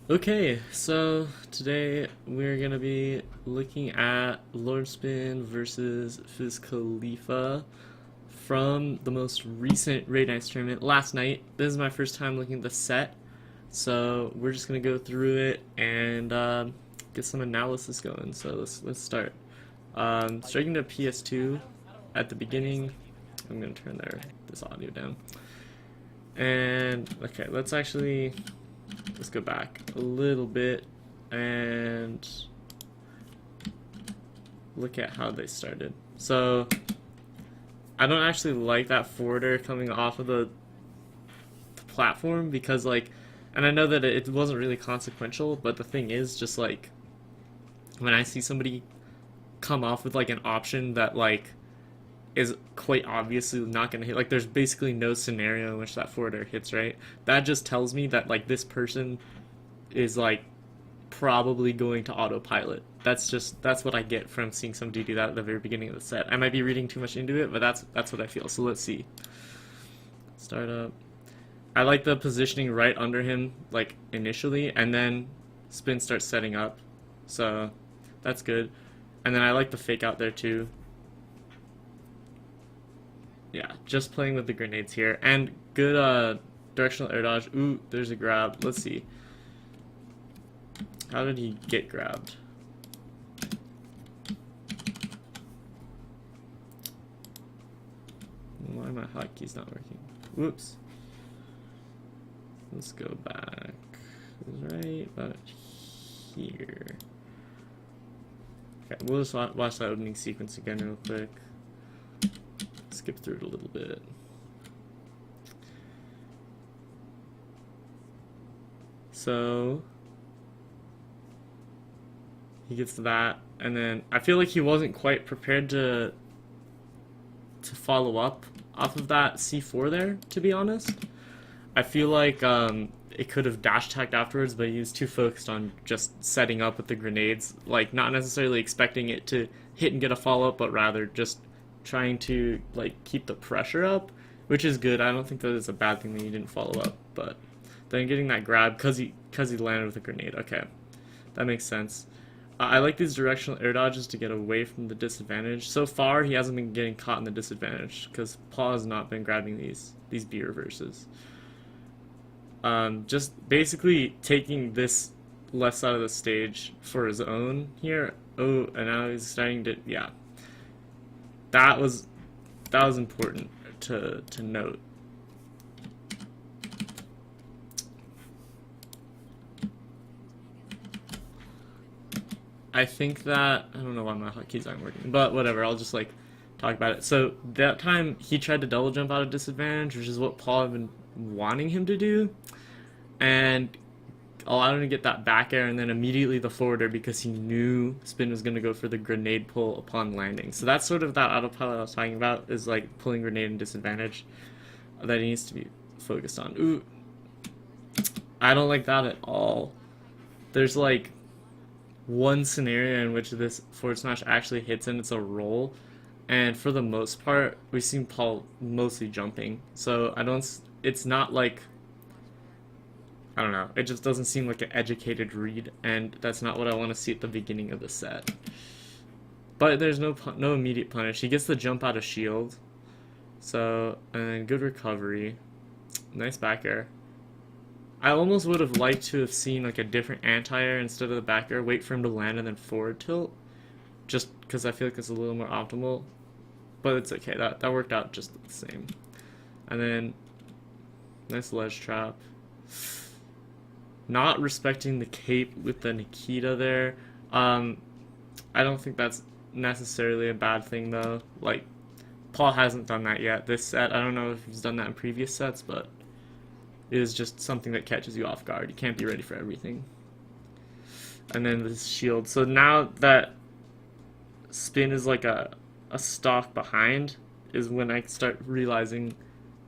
Okay, so today we're gonna be looking at SolidSpin versus Fizz Khalifa from the most recent Raid Nights tournament last night. This is my first time looking at the set, so we're just gonna go through it and get some analysis going. So let's start. Striking to PS2 at the beginning. I'm gonna turn this audio down. And okay, let's go back a little bit and look at how they started. So I don't actually like that forwarder coming off of the platform because and I know that it wasn't really consequential, but the thing is just when I see somebody come off with an option that is quite obviously not going to hit. There's basically no scenario in which that forwarder hits, right? That just tells me that this person is probably going to autopilot. That's what I get from seeing somebody do that at the very beginning of the set. I might be reading too much into it, but that's what I feel. So let's see. Start up. I like the positioning right under him initially, and then spin starts setting up. So that's good. And then I like the fake out there too. Yeah, just playing with the grenades here. And good directional air dodge. Ooh, there's a grab. Let's see. How did he get grabbed? Why are my hotkeys not working? Whoops. Let's go back. Right about here. Okay, we'll just watch that opening sequence again real quick. Skip through it a little bit. So he gets that, and then I feel like he wasn't quite prepared to follow up off of that C4 there, to be honest. I feel like it could have dash attacked afterwards, but he was too focused on just setting up with the grenades, not necessarily expecting it to hit and get a follow-up, but rather just trying to keep the pressure up, which is good. I don't think that is a bad thing that he didn't follow up, but then getting that grab because he landed with a grenade. Okay, that makes sense. I like these directional air dodges to get away from the disadvantage. So far, he hasn't been getting caught in the disadvantage because Paul has not been grabbing these B reverses. Just basically taking this left side of the stage for his own here. Oh, and now he's starting to, yeah. That was important to note. I think that, I don't know why my hotkeys aren't working, but whatever, I'll just talk about it. So that time he tried to double jump out of disadvantage, which is what Paul had been wanting him to do, and allowed him to get that back air, and then immediately the forwarder because he knew Spin was going to go for the grenade pull upon landing. So that's sort of that autopilot I was talking about, is pulling grenade and disadvantage that he needs to be focused on. Ooh, I don't like that at all. There's one scenario in which this forward smash actually hits and it's a roll, and for the most part we've seen Paul mostly jumping, so it's not I don't know, it just doesn't seem like an educated read, and that's not what I want to see at the beginning of the set. But there's no immediate punish. He gets the jump out of shield, so, and then good recovery, nice back air. I almost would have liked to have seen a different anti-air instead of the back air, wait for him to land and then forward tilt, just because I feel like it's a little more optimal, but it's okay, that worked out just the same. And then nice ledge trap. Not respecting the cape with the Nikita there. I don't think that's necessarily a bad thing though. Paul hasn't done that yet this set. I don't know if he's done that in previous sets, but it is just something that catches you off guard. You can't be ready for everything. And then this shield. So now that Spin is a stock behind is when I start realizing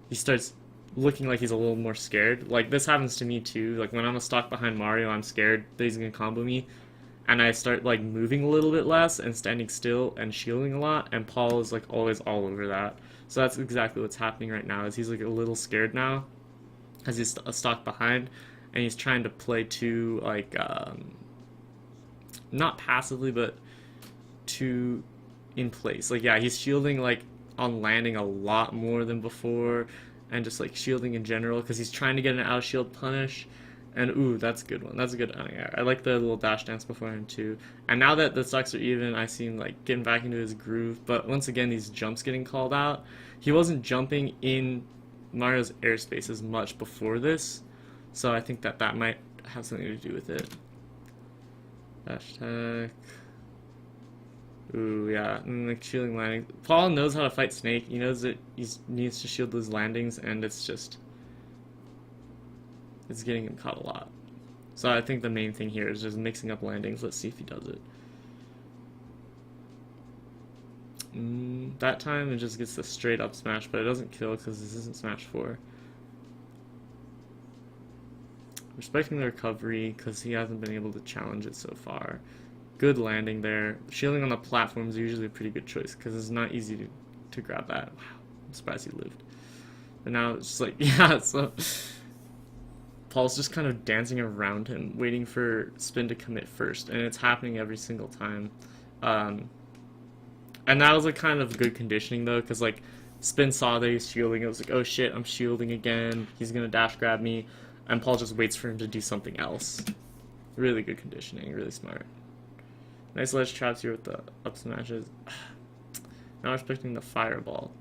he starts looking like he's a little more scared. This happens to me too. When I'm a stock behind Mario, I'm scared that he's gonna combo me, and I start moving a little bit less and standing still and shielding a lot, and Paul is always all over that. So that's exactly what's happening right now, is he's a little scared now, as he's a stock behind, and he's trying to play too, like, not passively, but too in place. Like, yeah, he's shielding, like, on landing a lot more than before, and just, like, shielding in general, because he's trying to get an out-shield punish. And, ooh, that's a good one. That's a good, yeah, I like the little dash dance beforehand, too. And now that the stocks are even, I see him, like, getting back into his groove. But once again, these jumps getting called out. He wasn't jumping in Mario's airspace as much before this. So I think that that might have something to do with it. Dash attack. Ooh, yeah. And, like, shielding landing. Paul knows how to fight Snake. He knows that he needs to shield those landings, and it's just... it's getting him caught a lot. So I think the main thing here is just mixing up landings. Let's see if he does it. That time it just gets the straight up smash, but it doesn't kill because this isn't Smash 4. Respecting the recovery because he hasn't been able to challenge it so far. Good landing there. Shielding on the platform is usually a pretty good choice because it's not easy to grab that. Wow, I'm surprised he lived. But now it's just like, yeah, so... Paul's just kind of dancing around him, waiting for Spin to commit first, and it's happening every single time. And that was a kind of good conditioning, though, because, like, Spin saw that he's shielding. It was like, oh shit, I'm shielding again. He's gonna dash grab me. And Paul just waits for him to do something else. Really good conditioning, really smart. Nice ledge traps here with the up smashes. Now expecting the fireball.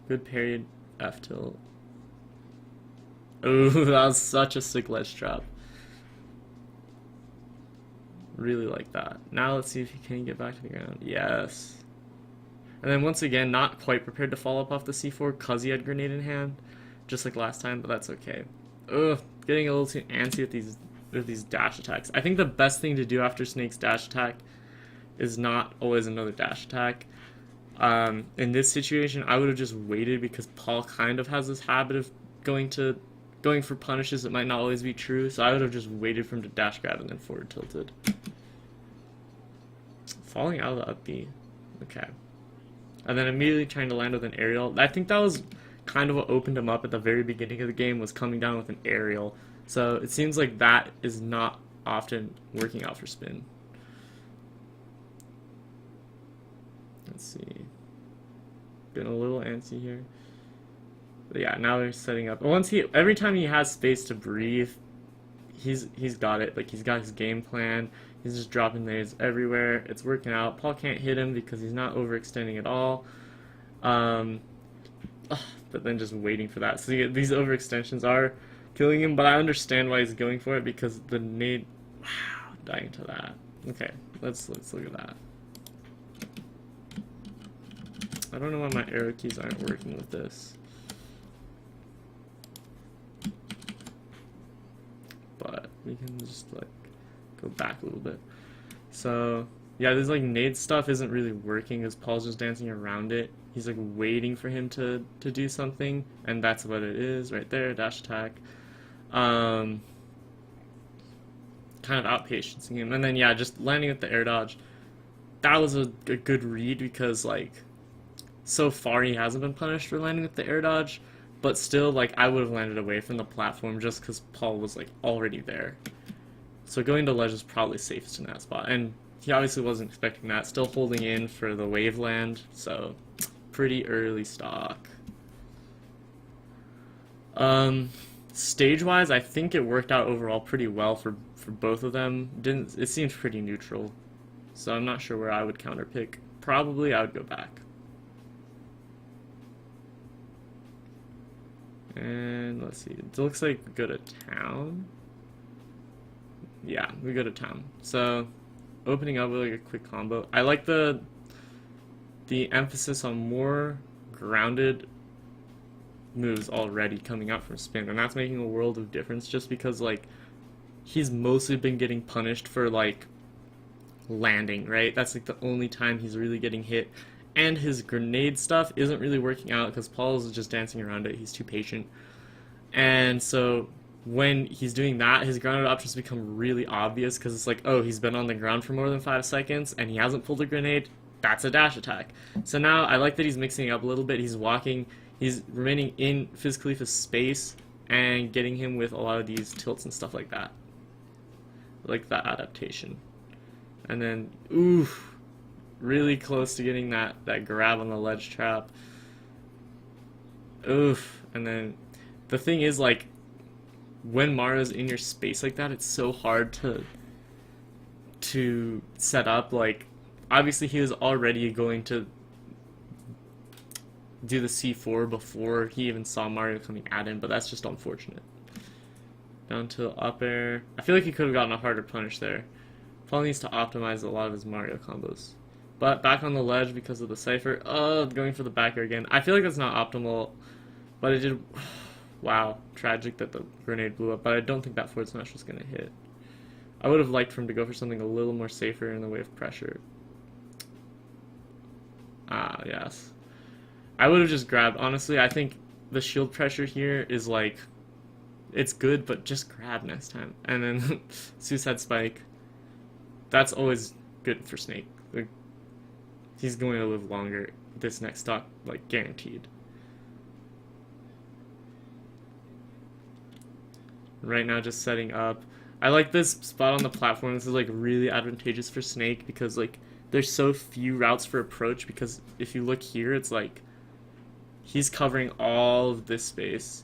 Good parried F tilt. Ooh, that was such a sick ledge trap. Really like that. Now let's see if he can get back to the ground. Yes. And then once again, not quite prepared to fall up off the C4 because he had grenade in hand, just like last time, but that's okay. Ugh, getting a little too antsy with these dash attacks. I think the best thing to do after Snake's dash attack is not always another dash attack. In this situation, I would have just waited because Paul kind of has this habit of going for punishes that might not always be true, so I would have just waited for him to dash grab and then forward tilted. Falling out of the up B. Okay. And then immediately trying to land with an aerial. I think that was kind of what opened him up at the very beginning of the game, was coming down with an aerial. So it seems like that is not often working out for Spin. Let's see. Getting a little antsy here. But yeah, now they're setting up. Every time he has space to breathe, he's got it. Like, he's got his game plan. He's just dropping layers everywhere. It's working out. Paul can't hit him because he's not overextending at all. But then just waiting for that. So these overextensions are killing him, but I understand why he's going for it because the nade. Wow, dying to that. Okay, let's look at that. I don't know why my arrow keys aren't working with this. But we can just like go back a little bit. So yeah, this like nade stuff isn't really working as Paul's just dancing around it. He's like waiting for him to do something, and that's what it is right there, dash attack. Kind of outpatienting him, and then yeah, just landing with the air dodge. That was a good read because like so far he hasn't been punished for landing with the air dodge. But still, like, I would have landed away from the platform just because Paul was, like, already there. So going to ledge is probably safest in that spot. And he obviously wasn't expecting that. Still holding in for the wave land. So, pretty early stock. Stage-wise, I think it worked out overall pretty well for both of them. It seems pretty neutral. So I'm not sure where I would counterpick. Probably I would go back. And let's see, it looks like we go to town. Yeah, we go to town. So, opening up with like a quick combo. I like the emphasis on more grounded moves already coming out from Spin, and that's making a world of difference just because like he's mostly been getting punished for like landing, right? That's like the only time he's really getting hit. And his grenade stuff isn't really working out because Paul's just dancing around it. He's too patient. And so when he's doing that, his grounded options become really obvious because it's like, oh, he's been on the ground for more than 5 seconds and he hasn't pulled a grenade. That's a dash attack. So now I like that he's mixing it up a little bit. He's walking. He's remaining in Fizz Khalifa's space and getting him with a lot of these tilts and stuff like that. Like that adaptation. And then, oof, really close to getting that grab on the ledge trap. Oof. And then the thing is, like, when Mario's in your space like that, it's so hard to set up. Like, obviously he was already going to do the C4 before he even saw Mario coming at him, but that's just unfortunate. Down to up air. I feel like he could have gotten a harder punish there. Paul needs to optimize a lot of his Mario combos. But back on the ledge because of the Cypher. Oh, going for the back air again. I feel like that's not optimal, but it did... Wow, tragic that the grenade blew up, but I don't think that forward smash was going to hit. I would have liked for him to go for something a little more safer in the way of pressure. Ah, yes. I would have just grabbed. Honestly, I think the shield pressure here is like, it's good, but just grab next time. And then Suicide Spike. That's always good for Snake. Like, he's going to live longer this next stock, like, guaranteed. Right now, just setting up. I like this spot on the platform. This is like really advantageous for Snake because like there's so few routes for approach, because if you look here, it's like he's covering all of this space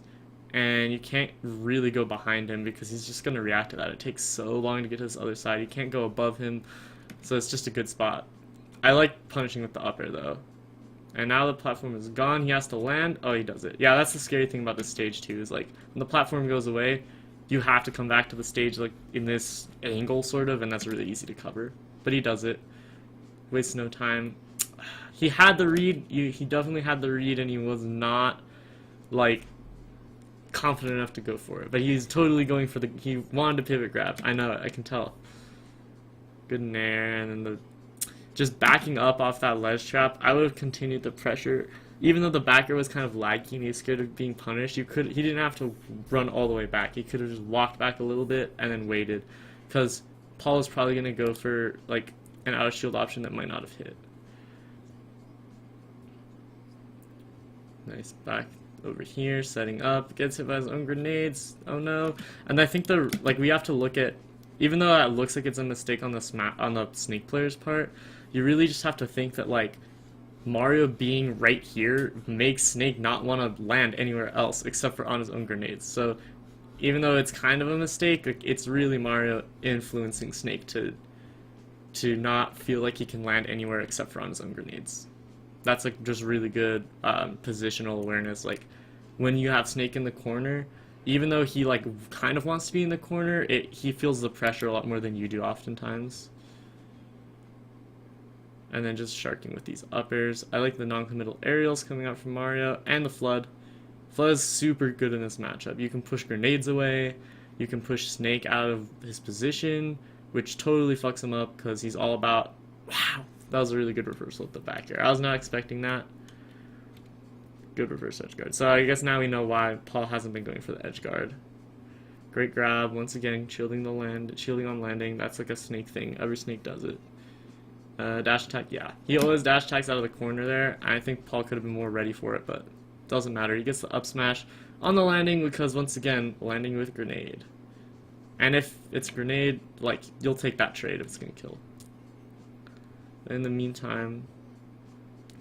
and you can't really go behind him because he's just going to react to that. It takes so long to get to this other side. You can't go above him, so it's just a good spot. I like punishing with the up air though. And now the platform is gone. He has to land. Oh, he does it. Yeah, that's the scary thing about this stage too, is like when the platform goes away, you have to come back to the stage like in this angle sort of, and that's really easy to cover. But he does it. Wastes no time. He had the read. He definitely had the read, and he was not like confident enough to go for it. But he's totally going for the. He wanted to pivot grab. I know it. I can tell. Good nair, and then the just backing up off that ledge trap. I would have continued the pressure. Even though the backer was kind of laggy and he was scared of being punished, he didn't have to run all the way back. He could have just walked back a little bit and then waited, because Paul is probably going to go for like an out of shield option that might not have hit. Nice back over here, setting up, gets hit by his own grenades. Oh no! And I think we have to look at, even though it looks like it's a mistake on the Snake player's part, you really just have to think that like Mario being right here makes Snake not want to land anywhere else except for on his own grenades. So even though it's kind of a mistake, like, it's really Mario influencing Snake to not feel like he can land anywhere except for on his own grenades. That's like just really good positional awareness. Like when you have Snake in the corner, even though he like kind of wants to be in the corner, he feels the pressure a lot more than you do oftentimes. And then just sharking with these uppers. I like the non-committal aerials coming out from Mario, and the Flood. Flood is super good in this matchup. You can push grenades away, you can push Snake out of his position, which totally fucks him up because he's all about, wow, that was a really good reversal at the back here. I was not expecting that. Good reverse edge guard. So I guess now we know why Paul hasn't been going for the edge guard. Great grab, once again, shielding on landing. That's like a Snake thing. Every Snake does it. Dash attack, yeah. He always dash attacks out of the corner there. I think Paul could have been more ready for it, but doesn't matter. He gets the up smash on the landing because, once again, landing with grenade. And if it's grenade, like, you'll take that trade if it's going to kill. In the meantime,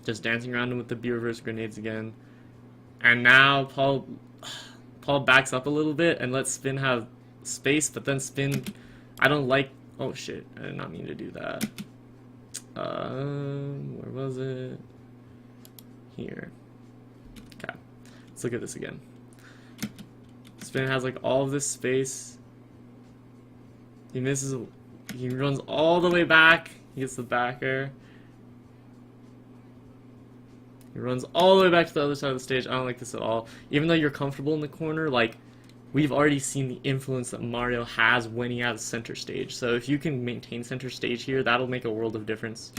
just dancing around him with the B-reverse grenades again. And now Paul backs up a little bit and lets Spin have space, but then Spin, I don't like... Oh, shit. I did not mean to do that. Where was it? Here. Okay. Let's look at this again. Spin has like all of this space. He misses. He runs all the way back. He gets the backer. He runs all the way back to the other side of the stage. I don't like this at all. Even though you're comfortable in the corner, like, we've already seen the influence that Mario has when he has center stage. So if you can maintain center stage here, that'll make a world of difference.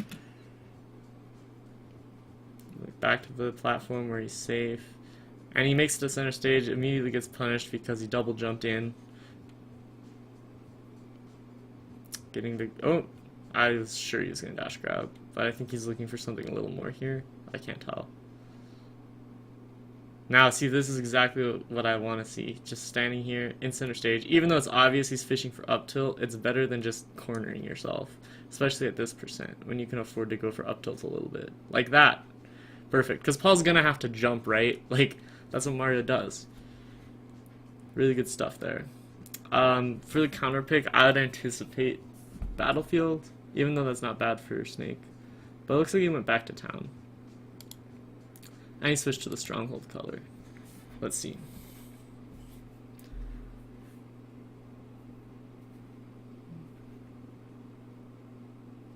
Back to the platform where he's safe. And he makes it to center stage, immediately gets punished because he double jumped in. Getting the... Oh! I was sure he was going to dash grab. But I think he's looking for something a little more here. I can't tell. Now, see, this is exactly what I want to see. Just standing here in center stage. Even though it's obvious he's fishing for up tilt, it's better than just cornering yourself. Especially at this percent, when you can afford to go for up tilt a little bit. Like that. Perfect. Because Paul's going to have to jump, right? Like, that's what Mario does. Really good stuff there. For the counter pick, I would anticipate Battlefield, even though that's not bad for Snake. But it looks like he went back to town. And he switched to the Stronghold color. Let's see.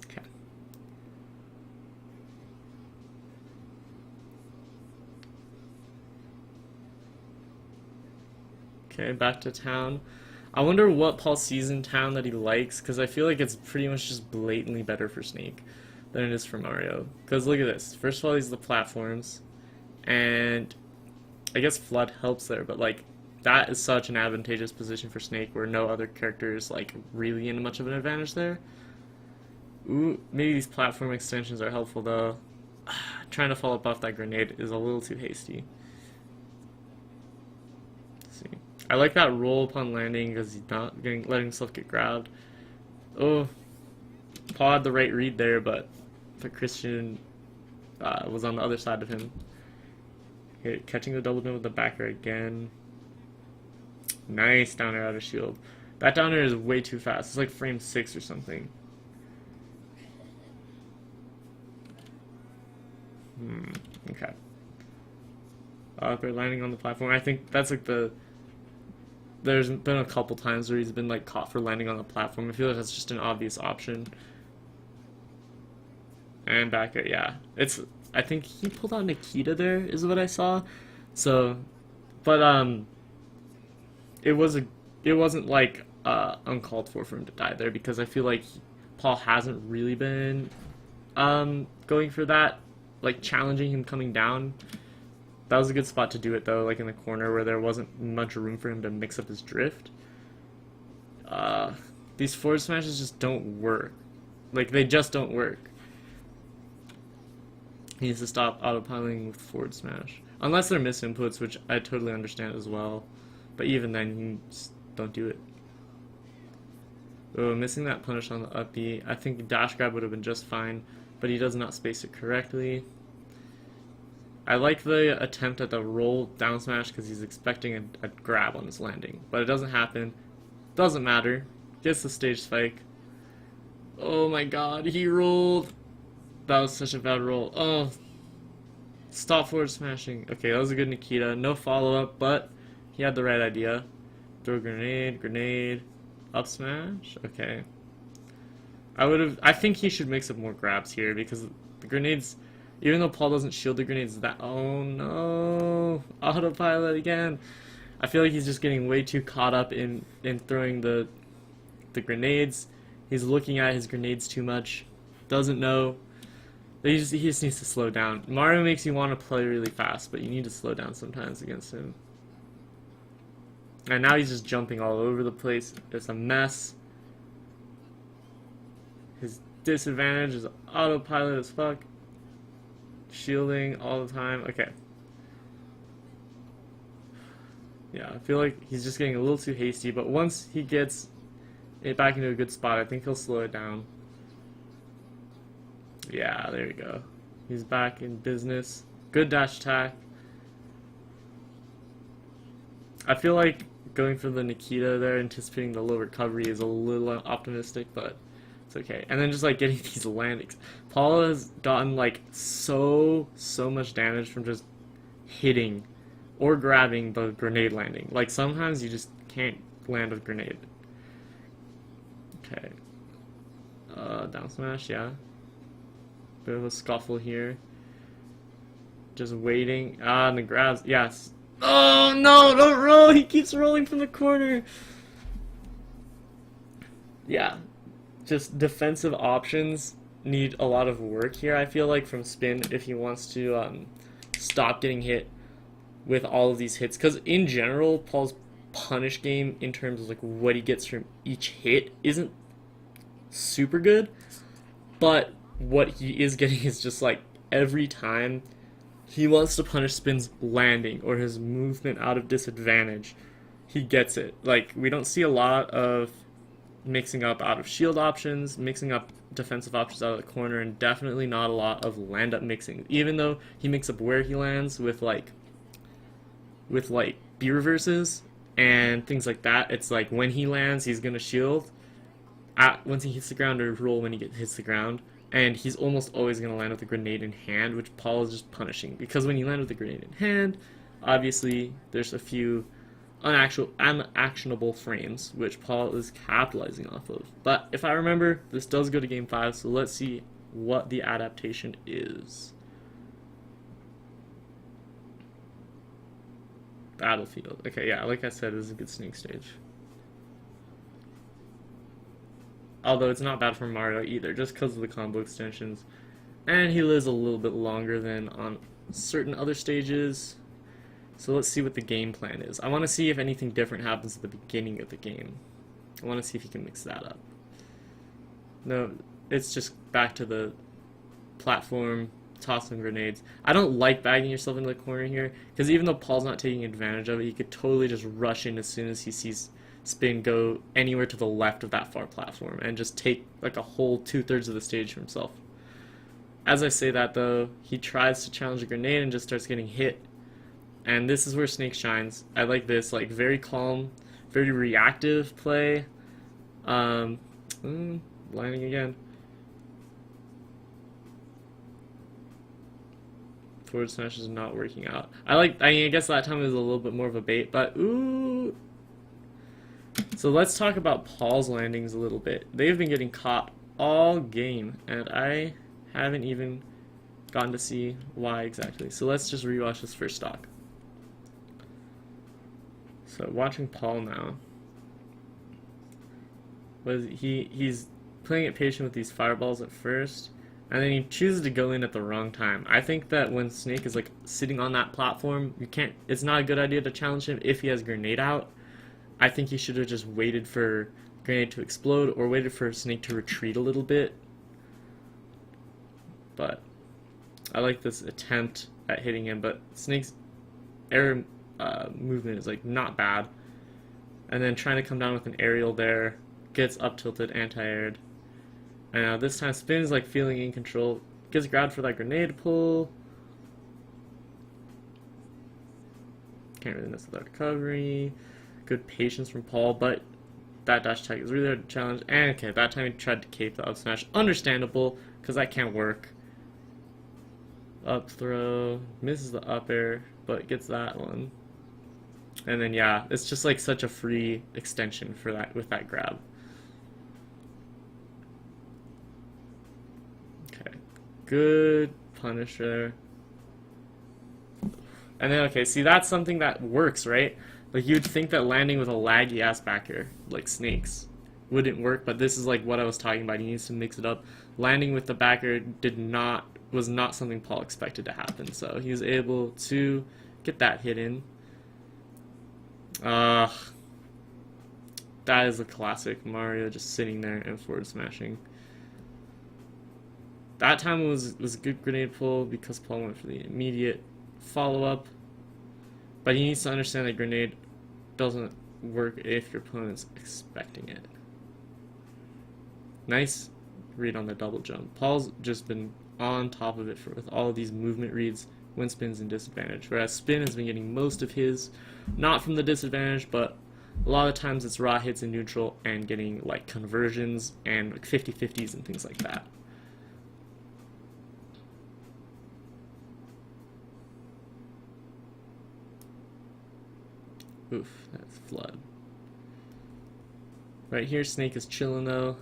Okay. Okay, back to town. I wonder what Paul sees in town that he likes, because I feel like it's pretty much just blatantly better for Snake than it is for Mario. Because look at this. First of all, these are the platforms. And I guess Flood helps there, but like that is such an advantageous position for Snake where no other character is like really in much of an advantage there. Ooh, maybe these platform extensions are helpful though. Trying to follow up off that grenade is a little too hasty. Let's see. I like that roll upon landing because he's not letting himself get grabbed. Oh, Paul had the right read there, but the Christian was on the other side of him. Okay, catching the double jump with the backer again. Nice down air out of shield. That down air is way too fast. It's like frame 6 or something. Okay. They're landing on the platform. I think that's like there's been a couple times where he's been like caught for landing on the platform. I feel like that's just an obvious option. And back air, yeah. I think he pulled out Nikita there, is what I saw. So, but it wasn't like uncalled for him to die there because I feel like Paul hasn't really been going for that, like challenging him coming down. That was a good spot to do it though, like in the corner where there wasn't much room for him to mix up his drift. These forward smashes just don't work. Like they just don't work. He needs to stop autopiloting with forward smash. Unless they're misinputs, which I totally understand as well. But even then, you just don't do it. Oh, missing that punish on the up B. I think dash grab would have been just fine, but he does not space it correctly. I like the attempt at the roll down smash because he's expecting a grab on his landing. But it doesn't happen. Doesn't matter. Gets the stage spike. Oh my god, he rolled. That was such a bad roll. Oh, stop forward smashing. Okay, that was a good Nikita. No follow-up, but he had the right idea. Throw grenade, grenade, up smash. Okay. I think he should mix up more grabs here because the grenades, even though Paul doesn't shield the grenades, oh no, autopilot again. I feel like he's just getting way too caught up in throwing the grenades. He's looking at his grenades too much. Doesn't know. He just needs to slow down. Mario makes you want to play really fast, but you need to slow down sometimes against him. And now he's just jumping all over the place. It's a mess. His disadvantage is autopilot as fuck. Shielding all the time. Okay. Yeah, I feel like he's just getting a little too hasty, but once he gets it back into a good spot, I think he'll slow it down. Yeah, there you go. He's back in business. Good dash attack. I feel like going for the Nikita there, anticipating the low recovery is a little optimistic, but it's okay. And then just like getting these landings. Paul has gotten like so much damage from just hitting or grabbing the grenade landing. Like sometimes you just can't land a grenade. Okay. Down smash, yeah. Bit of a scuffle here. Just waiting. And the grabs. Yes. Oh no! Don't roll! He keeps rolling from the corner. Yeah. Just defensive options need a lot of work here, I feel like, from Spin if he wants to stop getting hit with all of these hits. Because in general, Paul's punish game in terms of like what he gets from each hit isn't super good. But what he is getting is just like every time He wants to punish Spin's landing or his movement out of disadvantage. He gets it. Like, we don't see a lot of mixing up out of shield options, mixing up defensive options out of the corner, and definitely not a lot of land up mixing. Even though he mixes up where he lands with B reverses and things like that, it's like when he lands, he's gonna shield once he hits the ground, or roll when he hits the ground. And he's almost always going to land with a grenade in hand, which Paul is just punishing. Because when you land with a grenade in hand, obviously there's a few unactionable frames, which Paul is capitalizing off of. But if I remember, this does go to game 5, so let's see what the adaptation is. Battlefield. Okay, yeah, like I said, this is a good snake stage. Although it's not bad for Mario either, just because of the combo extensions. And he lives a little bit longer than on certain other stages. So let's see what the game plan is. I want to see if anything different happens at the beginning of the game. I want to see if he can mix that up. No, it's just back to the platform, toss some grenades. I don't like bagging yourself into the corner here, because even though Paul's not taking advantage of it, he could totally just rush in as soon as he sees Spin go anywhere to the left of that far platform and just take like a whole 2/3 of the stage for himself. As I say that though, he tries to challenge a grenade and just starts getting hit. And this is where Snake shines. I like this, like very calm, very reactive play. Landing again. Forward smash is not working out. I mean, I guess that time it was a little bit more of a bait, but ooh. So let's talk about Paul's landings a little bit. They've been getting caught all game, and I haven't even gotten to see why exactly. So let's just rewatch this first stock. So watching Paul now. He's playing it patient with these fireballs at first, and then he chooses to go in at the wrong time. I think that when Snake is like sitting on that platform, it's not a good idea to challenge him if he has grenade out. I think he should have just waited for grenade to explode or waited for Snake to retreat a little bit. But I like this attempt at hitting him, but Snake's air movement is like not bad. And then trying to come down with an aerial there, gets up tilted, anti-aired. And this time Spin is like feeling in control, gets grabbed for that grenade pull. Can't really miss with that recovery. Good patience from Paul, but that dash attack is really hard to challenge. And okay, that time he tried to cape the up smash. Understandable, because that can't work. Up throw, misses the up air, but gets that one. And then yeah, it's just like such a free extension for that with that grab. Okay, good punish there. And then okay, see that's something that works, right? Like, you'd think that landing with a laggy-ass backer, like Snake's, wouldn't work, but this is like what I was talking about. He needs to mix it up. Landing with the backer was not something Paul expected to happen, so he was able to get that hit in. That is a classic. Mario just sitting there and forward smashing. That time was a good grenade pull because Paul went for the immediate follow-up. But he needs to understand that grenade doesn't work if your opponent's expecting it. Nice read on the double jump. Paul's just been on top of it with all of these movement reads when Spin's in disadvantage. Whereas Spin has been getting most of his, not from the disadvantage, but a lot of times it's raw hits in neutral and getting like conversions and like 50-50s and things like that. Oof, that's flood. Right here, Snake is chilling though.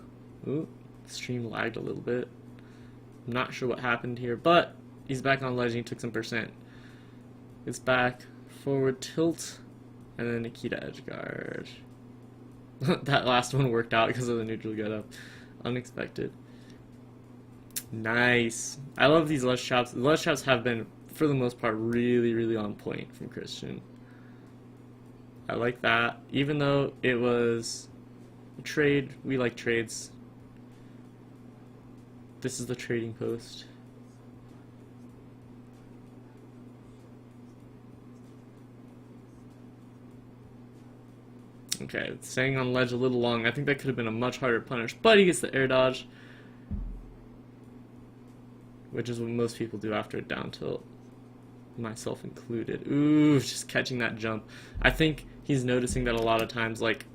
Ooh, stream lagged a little bit. I'm not sure what happened here, but he's back on ledge and he took some percent. It's back, forward tilt, and then Nikita edge guard. That last one worked out because of the neutral get up. Unexpected. Nice. I love these ledge traps. The ledge traps have been, for the most part, really, really on point from Christian. I like that. Even though it was a trade, we like trades. This is the trading post. Okay, staying on ledge a little long. I think that could have been a much harder punish, but he gets the air dodge, which is what most people do after a down tilt, myself included. Ooh, just catching that jump. I think he's noticing that a lot of times, like,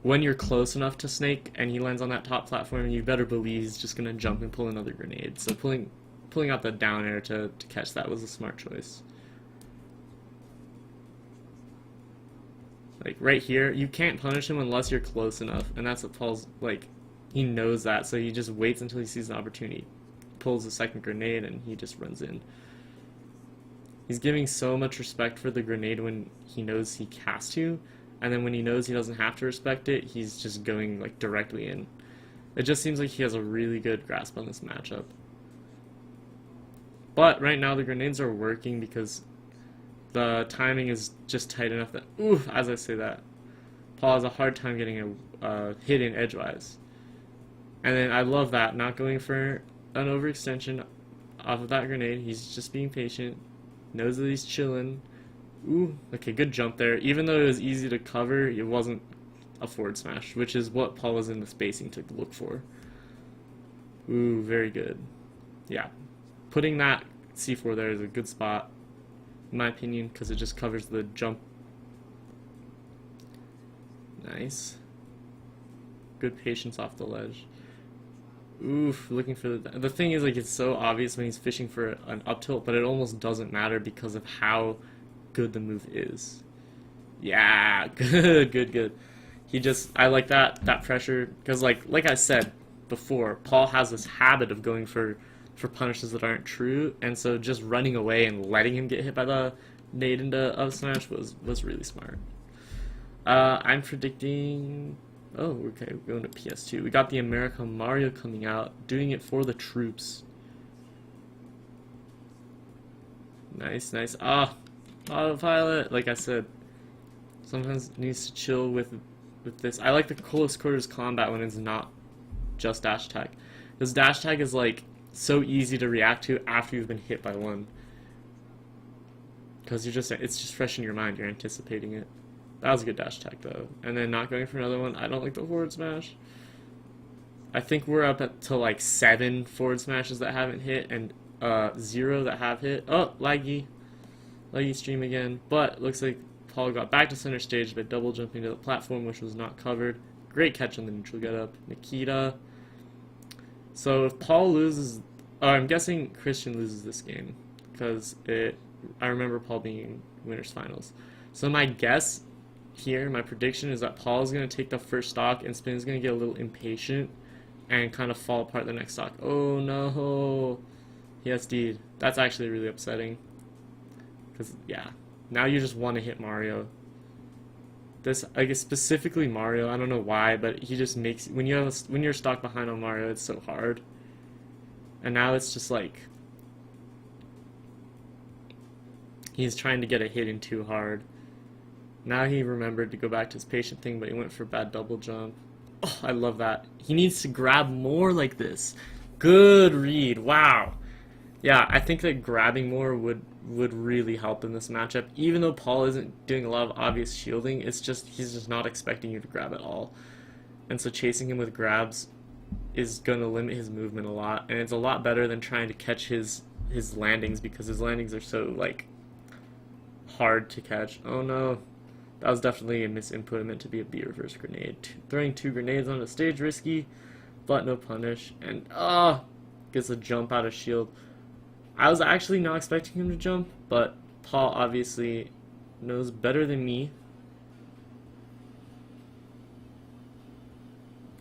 when you're close enough to Snake and he lands on that top platform, you better believe he's just going to jump and pull another grenade. So pulling out the down air to catch that was a smart choice. Like, right here, you can't punish him unless you're close enough, and that's what Paul's, like, he knows that, so he just waits until he sees an opportunity. Pulls a second grenade, and he just runs in. He's giving so much respect for the grenade when he knows he has to, and then when he knows he doesn't have to respect it, he's just going, like, directly in. It just seems like he has a really good grasp on this matchup. But right now, the grenades are working because the timing is just tight enough that, oof, as I say that, Paul has a hard time getting a hit in edgewise. And then I love that, not going for an overextension off of that grenade. He's just being patient, knows that he's chilling. Ooh, okay, good jump there. Even though it was easy to cover, it wasn't a forward smash, which is what Paul was in the spacing to look for. Ooh, very good. Yeah, putting that C4 there is a good spot, in my opinion, because it just covers the jump. Nice. Good patience off the ledge. Oof, looking for the thing is, like, it's so obvious when he's fishing for an up tilt, but it almost doesn't matter because of how good the move is. Yeah, good. He just, I like that pressure, because like I said before, Paul has this habit of going for punishes that aren't true, and so just running away and letting him get hit by the nade into up smash was really smart. I'm predicting, oh, okay, we're going to PS2. We got the America Mario coming out, doing it for the troops. Nice. Ah, autopilot. Like I said, sometimes it needs to chill with this. I like the close quarters combat when it's not just dash attack. This dash attack is, like, so easy to react to after you've been hit by one, because it's just fresh in your mind. You're anticipating it. That was a good dash attack though, and then not going for another one. I don't like the forward smash. I think we're up to like 7 forward smashes that haven't hit and 0 that have hit. Oh, laggy stream again. But looks like Paul got back to center stage by double jumping to the platform, which was not covered. Great catch on the neutral get up, Nikita. So if Paul loses, I'm guessing Christian loses this game, because I remember Paul being in winners finals. So my guess here, my prediction is that Paul is going to take the first stock and Spin is going to get a little impatient and kind of fall apart the next stock. Oh no, he SD'd. That's actually really upsetting, because yeah, now you just want to hit Mario. This, I guess, specifically Mario, I don't know why, but he just makes, when you're stuck behind on Mario, it's so hard. And now it's just like he's trying to get a hit in too hard. Now he remembered to go back to his patient thing, but he went for bad double jump. Oh, I love that. He needs to grab more like this. Good read. Wow. Yeah, I think that grabbing more would really help in this matchup. Even though Paul isn't doing a lot of obvious shielding, it's just he's just not expecting you to grab at all. And so chasing him with grabs is going to limit his movement a lot, and it's a lot better than trying to catch his landings, because his landings are so, like, hard to catch. Oh no. That was definitely a misinput. Meant to be a B reverse grenade. Throwing 2 grenades on the stage, risky, but no punish. And gets a jump out of shield. I was actually not expecting him to jump, but Paul obviously knows better than me.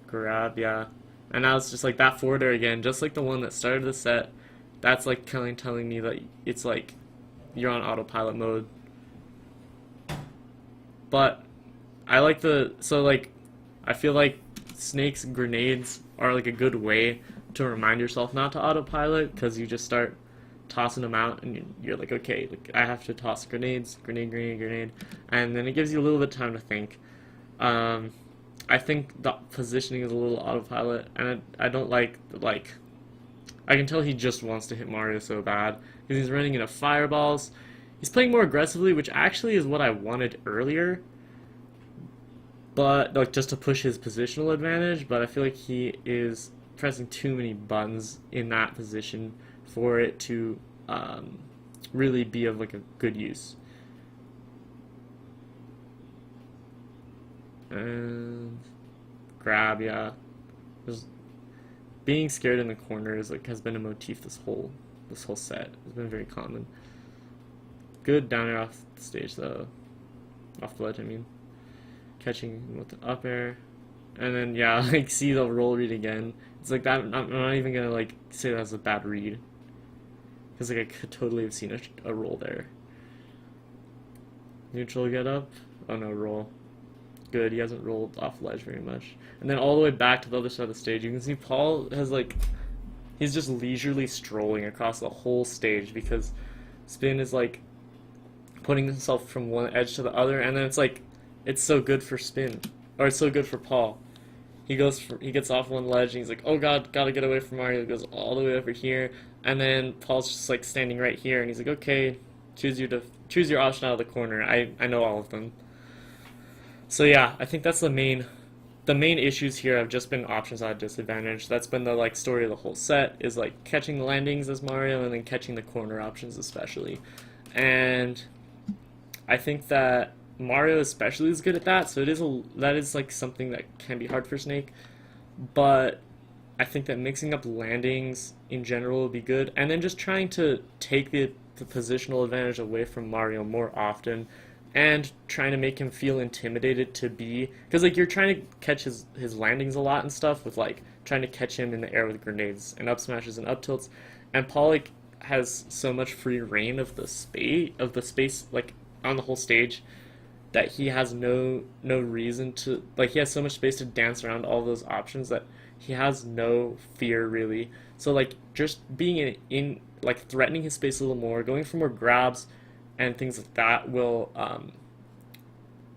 Grab, yeah. And now it's just like that forward air again, just like the one that started the set. That's like telling me that it's like you're on autopilot mode. But I like I feel like Snake's grenades are like a good way to remind yourself not to autopilot, because you just start tossing them out and you're like, okay, like, I have to toss grenade, and then it gives you a little bit of time to think. I think the positioning is a little autopilot, and I don't like I can tell he just wants to hit Mario so bad, because he's running into fireballs. He's playing more aggressively, which actually is what I wanted earlier. but like just to push his positional advantage. But I feel like he is pressing too many buttons in that position for it to really be of like a good use. And grab, yeah. Just being scared in the corners like has been a motif this whole set. It's been very common. Good down air off the stage though. Off the ledge, I mean. Catching with the up air. And then yeah, like see the roll read again. It's like that. I'm not even gonna like say that's a bad read, because like I could totally have seen a roll there. Neutral get up. Oh no, roll. Good. He hasn't rolled off ledge very much. And then all the way back to the other side of the stage, you can see Paul has like he's just leisurely strolling across the whole stage because Spin is like putting himself from one edge to the other, and then it's like it's so good for Spin, or it's so good for Paul. He gets off one ledge and he's like, oh god, gotta get away from Mario. He goes all the way over here, and then Paul's just like standing right here, and he's like, okay, choose your option out of the corner. I know all of them. So yeah, I think that's the main issues here have just been options at a disadvantage. That's been the like story of the whole set, is like catching the landings as Mario and then catching the corner options especially. And I think that Mario especially is good at that, so that is like something that can be hard for Snake. But I think that mixing up landings in general will be good, and then just trying to take the positional advantage away from Mario more often, and trying to make him feel intimidated to be, because like you're trying to catch his landings a lot and stuff with like trying to catch him in the air with grenades and up smashes and up tilts, and Paul like has so much free reign of the space like on the whole stage, that he has no reason to, like, he has so much space to dance around all those options that he has no fear really. So like just being in like threatening his space a little more, going for more grabs and things like that will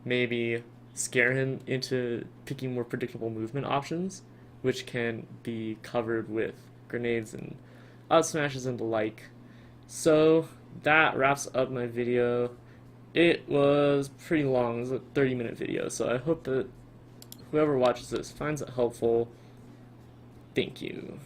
maybe scare him into picking more predictable movement options, which can be covered with grenades and up smashes and the like. So that wraps up my video. It was pretty long. It was a 30-minute video, so I hope that whoever watches this finds it helpful. Thank you.